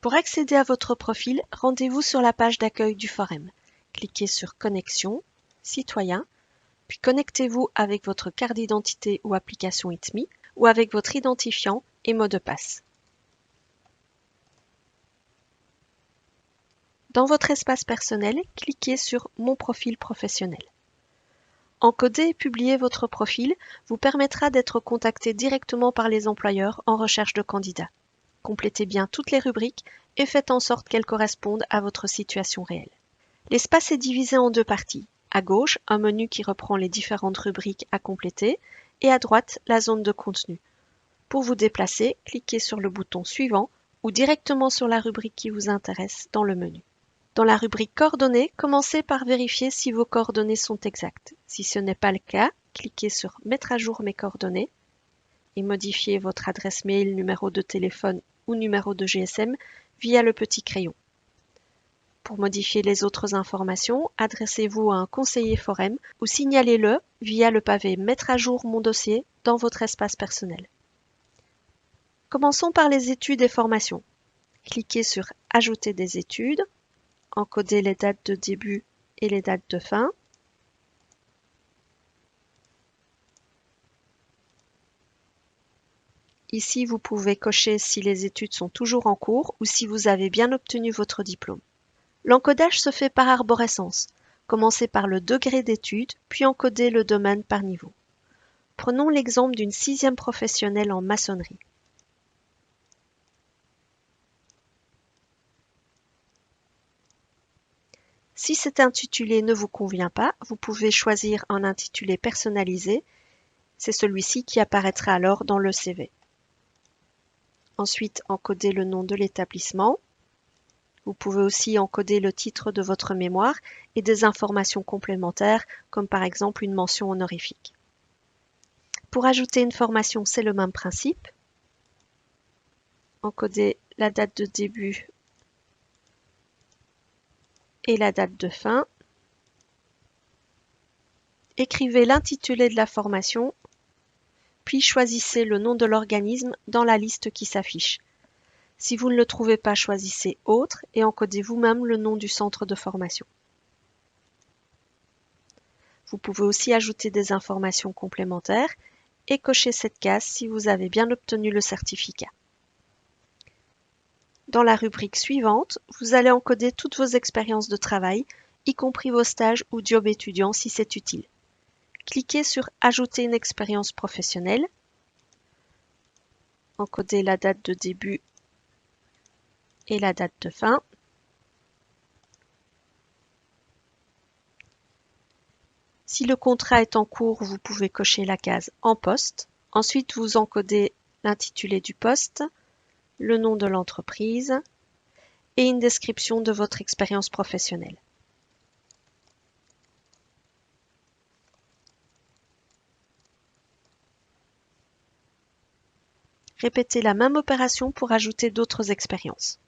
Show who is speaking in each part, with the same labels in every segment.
Speaker 1: Pour accéder à votre profil, rendez-vous sur la page d'accueil du forum. Cliquez sur Connexion, Citoyen, puis connectez-vous avec votre carte d'identité ou application ITMI ou avec votre identifiant et mot de passe. Dans votre espace personnel, cliquez sur Mon profil professionnel. Encoder et publier votre profil vous permettra d'être contacté directement par les employeurs en recherche de candidats. Complétez bien toutes les rubriques et faites en sorte qu'elles correspondent à votre situation réelle. L'espace est divisé en deux parties. À gauche, un menu qui reprend les différentes rubriques à compléter et à droite, la zone de contenu. Pour vous déplacer, cliquez sur le bouton suivant ou directement sur la rubrique qui vous intéresse dans le menu. Dans la rubrique Coordonnées, commencez par vérifier si vos coordonnées sont exactes. Si ce n'est pas le cas, cliquez sur Mettre à jour mes coordonnées et modifiez votre adresse mail, numéro de téléphone ou numéro de GSM via le petit crayon. Pour modifier les autres informations, adressez-vous à un conseiller forum ou signalez-le via le pavé Mettre à jour mon dossier dans votre espace personnel. Commençons par les études et formations. Cliquez sur Ajouter des études, encoder les dates de début et les dates de fin. Ici, vous pouvez cocher si les études sont toujours en cours ou si vous avez bien obtenu votre diplôme. L'encodage se fait par arborescence. Commencez par le degré d'études, puis encodez le domaine par niveau. Prenons l'exemple d'une 6e professionnelle en maçonnerie. Si cet intitulé ne vous convient pas, vous pouvez choisir un intitulé personnalisé. C'est celui-ci qui apparaîtra alors dans le CV. Ensuite, encodez le nom de l'établissement. Vous pouvez aussi encoder le titre de votre mémoire et des informations complémentaires, comme par exemple une mention honorifique. Pour ajouter une formation, c'est le même principe. Encodez la date de début et la date de fin. Écrivez l'intitulé de la formation, puis choisissez le nom de l'organisme dans la liste qui s'affiche. Si vous ne le trouvez pas, choisissez Autre et encodez vous-même le nom du centre de formation. Vous pouvez aussi ajouter des informations complémentaires et cocher cette case si vous avez bien obtenu le certificat. Dans la rubrique suivante, vous allez encoder toutes vos expériences de travail, y compris vos stages ou jobs étudiants si c'est utile. Cliquez sur Ajouter une expérience professionnelle. Encodez la date de début et la date de fin. Si le contrat est en cours, vous pouvez cocher la case En poste. Ensuite, vous encodez l'intitulé du poste, le nom de l'entreprise et une description de votre expérience professionnelle. Répétez la même opération pour ajouter d'autres expériences.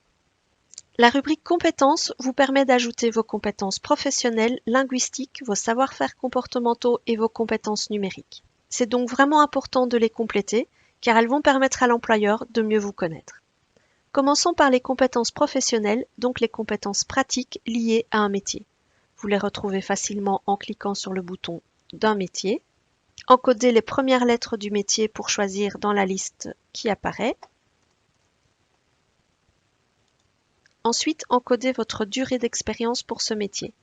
Speaker 1: La rubrique Compétences vous permet d'ajouter vos compétences professionnelles, linguistiques, vos savoir-faire comportementaux et vos compétences numériques. C'est donc vraiment important de les compléter car elles vont permettre à l'employeur de mieux vous connaître. Commençons par les compétences professionnelles, donc les compétences pratiques liées à un métier. Vous les retrouvez facilement en cliquant sur le bouton d'un métier. Encodez les premières lettres du métier pour choisir dans la liste qui apparaît. Ensuite, encodez votre durée d'expérience pour ce métier.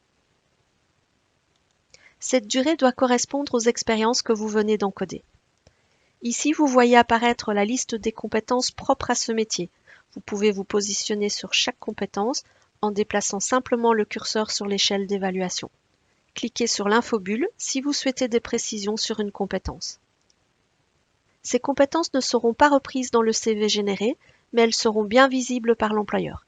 Speaker 1: Cette durée doit correspondre aux expériences que vous venez d'encoder. Ici, vous voyez apparaître la liste des compétences propres à ce métier. Vous pouvez vous positionner sur chaque compétence en déplaçant simplement le curseur sur l'échelle d'évaluation. Cliquez sur l'infobulle si vous souhaitez des précisions sur une compétence. Ces compétences ne seront pas reprises dans le CV généré, mais elles seront bien visibles par l'employeur.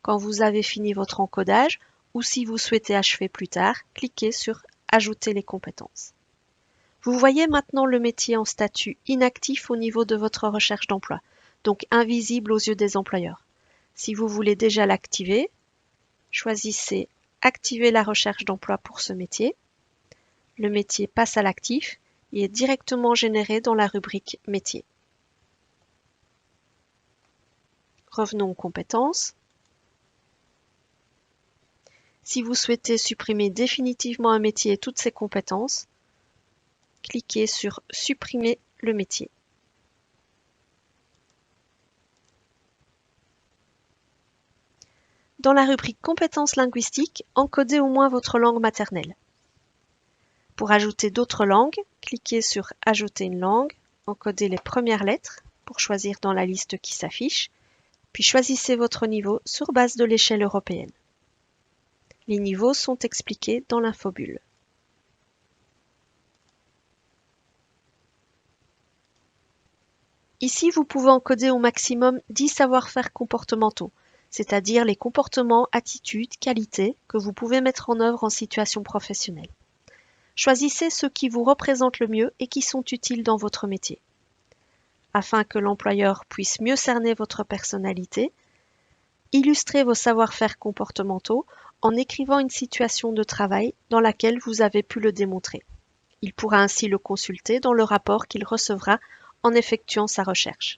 Speaker 1: Quand vous avez fini votre encodage ou si vous souhaitez achever plus tard, cliquez sur Ajouter les compétences. Vous voyez maintenant le métier en statut inactif au niveau de votre recherche d'emploi, donc invisible aux yeux des employeurs. Si vous voulez déjà l'activer, choisissez Activer la recherche d'emploi pour ce métier. Le métier passe à l'actif et est directement généré dans la rubrique Métier. Revenons aux compétences. Si vous souhaitez supprimer définitivement un métier et toutes ses compétences, cliquez sur « Supprimer le métier ». Dans la rubrique Compétences linguistiques, encodez au moins votre langue maternelle. Pour ajouter d'autres langues, cliquez sur « Ajouter une langue », encodez les premières lettres pour choisir dans la liste qui s'affiche, puis choisissez votre niveau sur base de l'échelle européenne. Les niveaux sont expliqués dans l'infobulle. Ici, vous pouvez encoder au maximum 10 savoir-faire comportementaux, c'est-à-dire les comportements, attitudes, qualités que vous pouvez mettre en œuvre en situation professionnelle. Choisissez ceux qui vous représentent le mieux et qui sont utiles dans votre métier. Afin que l'employeur puisse mieux cerner votre personnalité, illustrez vos savoir-faire comportementaux en écrivant une situation de travail dans laquelle vous avez pu le démontrer. Il pourra ainsi le consulter dans le rapport qu'il recevra en effectuant sa recherche.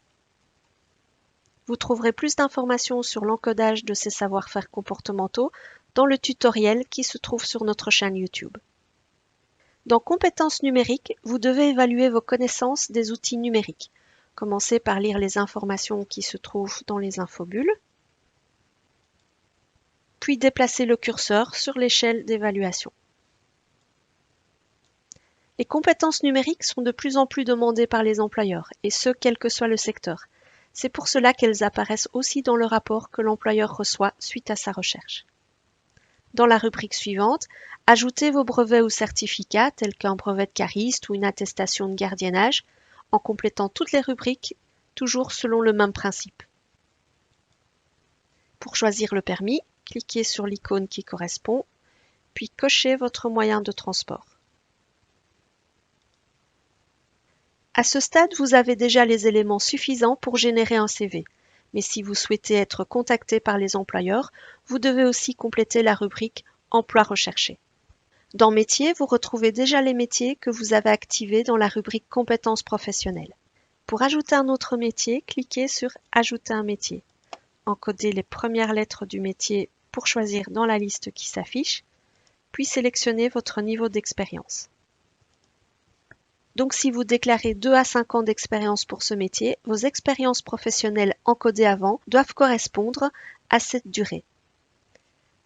Speaker 1: Vous trouverez plus d'informations sur l'encodage de ces savoir-faire comportementaux dans le tutoriel qui se trouve sur notre chaîne YouTube. Dans Compétences numériques, vous devez évaluer vos connaissances des outils numériques. Commencez par lire les informations qui se trouvent dans les infobulles, puis déplacez le curseur sur l'échelle d'évaluation. Les compétences numériques sont de plus en plus demandées par les employeurs, et ce, quel que soit le secteur. C'est pour cela qu'elles apparaissent aussi dans le rapport que l'employeur reçoit suite à sa recherche. Dans la rubrique suivante, ajoutez vos brevets ou certificats tels qu'un brevet de cariste ou une attestation de gardiennage en complétant toutes les rubriques, toujours selon le même principe. Pour choisir le permis, cliquez sur l'icône qui correspond, puis cochez votre moyen de transport. À ce stade, vous avez déjà les éléments suffisants pour générer un CV. Mais si vous souhaitez être contacté par les employeurs, vous devez aussi compléter la rubrique « Emploi recherché ». Dans Métiers, vous retrouvez déjà les métiers que vous avez activés dans la rubrique Compétences professionnelles. Pour ajouter un autre métier, cliquez sur « Ajouter un métier ». Encodez les premières lettres du métier pour choisir dans la liste qui s'affiche, puis sélectionnez votre niveau d'expérience. Donc si vous déclarez 2 à 5 ans d'expérience pour ce métier, vos expériences professionnelles encodées avant doivent correspondre à cette durée.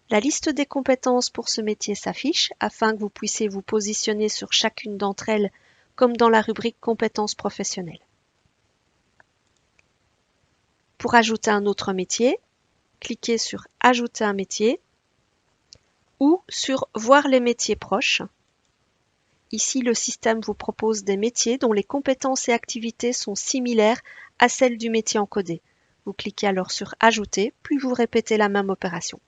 Speaker 1: La liste des compétences pour ce métier s'affiche afin que vous puissiez vous positionner sur chacune d'entre elles comme dans la rubrique Compétences professionnelles. Pour ajouter un autre métier, cliquez sur Ajouter un métier ou sur Voir les métiers proches. Ici, le système vous propose des métiers dont les compétences et activités sont similaires à celles du métier encodé. Vous cliquez alors sur Ajouter, puis vous répétez la même opération.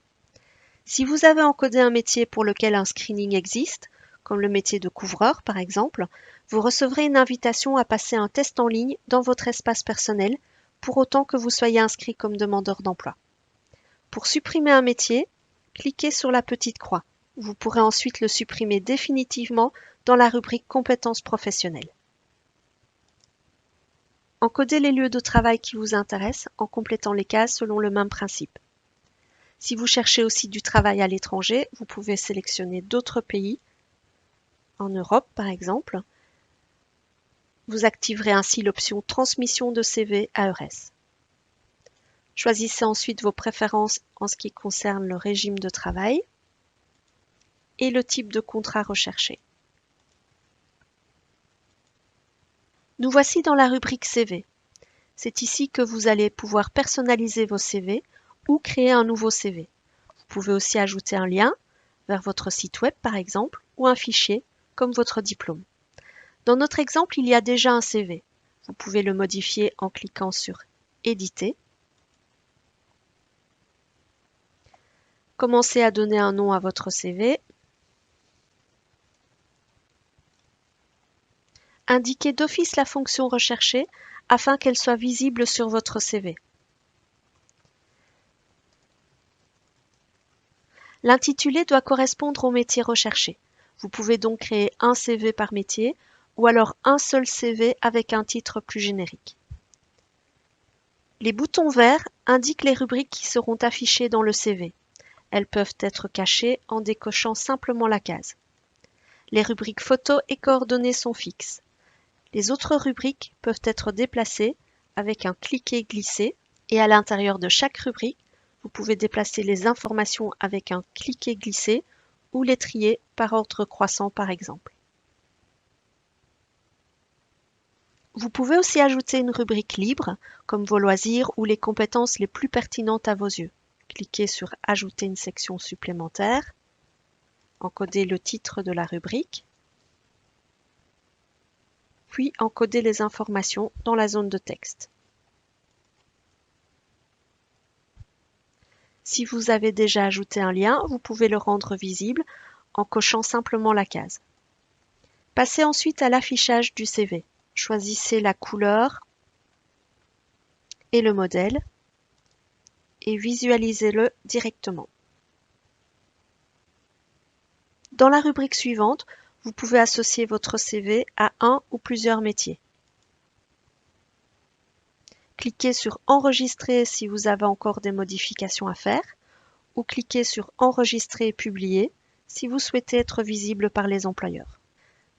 Speaker 1: Si vous avez encodé un métier pour lequel un screening existe, comme le métier de couvreur par exemple, vous recevrez une invitation à passer un test en ligne dans votre espace personnel, pour autant que vous soyez inscrit comme demandeur d'emploi. Pour supprimer un métier, cliquez sur la petite croix. Vous pourrez ensuite le supprimer définitivement dans la rubrique Compétences professionnelles. Encodez les lieux de travail qui vous intéressent en complétant les cases selon le même principe. Si vous cherchez aussi du travail à l'étranger, vous pouvez sélectionner d'autres pays, en Europe par exemple. Vous activerez ainsi l'option Transmission de CV à EURES. Choisissez ensuite vos préférences en ce qui concerne le régime de travail et le type de contrat recherché. Nous voici dans la rubrique CV. C'est ici que vous allez pouvoir personnaliser vos CV ou créer un nouveau CV. Vous pouvez aussi ajouter un lien vers votre site web par exemple ou un fichier comme votre diplôme. Dans notre exemple, il y a déjà un CV. Vous pouvez le modifier en cliquant sur Éditer. Commencez à donner un nom à votre CV. Indiquez d'office la fonction recherchée afin qu'elle soit visible sur votre CV. L'intitulé doit correspondre au métier recherché. Vous pouvez donc créer un CV par métier ou alors un seul CV avec un titre plus générique. Les boutons verts indiquent les rubriques qui seront affichées dans le CV. Elles peuvent être cachées en décochant simplement la case. Les rubriques photos et coordonnées sont fixes. Les autres rubriques peuvent être déplacées avec un cliquer-glisser et à l'intérieur de chaque rubrique, vous pouvez déplacer les informations avec un cliquer-glisser ou les trier par ordre croissant par exemple. Vous pouvez aussi ajouter une rubrique libre, comme vos loisirs ou les compétences les plus pertinentes à vos yeux. Cliquez sur « Ajouter une section supplémentaire », encodez le titre de la rubrique, puis encodez les informations dans la zone de texte. Si vous avez déjà ajouté un lien, vous pouvez le rendre visible en cochant simplement la case. Passez ensuite à l'affichage du CV. Choisissez la couleur et le modèle et visualisez-le directement. Dans la rubrique suivante, vous pouvez associer votre CV à un ou plusieurs métiers. Cliquez sur « Enregistrer » si vous avez encore des modifications à faire, ou cliquez sur « Enregistrer et publier » si vous souhaitez être visible par les employeurs.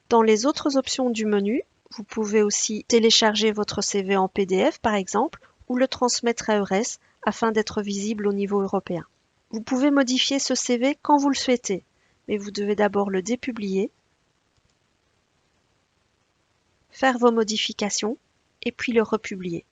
Speaker 1: Dans les autres options du menu, vous pouvez aussi télécharger votre CV en PDF par exemple, ou le transmettre à EURES afin d'être visible au niveau européen. Vous pouvez modifier ce CV quand vous le souhaitez, mais vous devez d'abord le dépublier, faire vos modifications et puis le republier.